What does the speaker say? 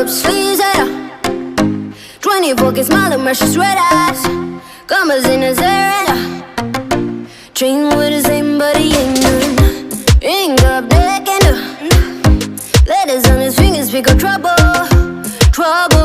up sleeves, yeah. 24 can smile and mercy red eyes. Commas in his area. Dream with the same but he ain't none. Ring up neck and letters on his fingers, pick up trouble. Trouble.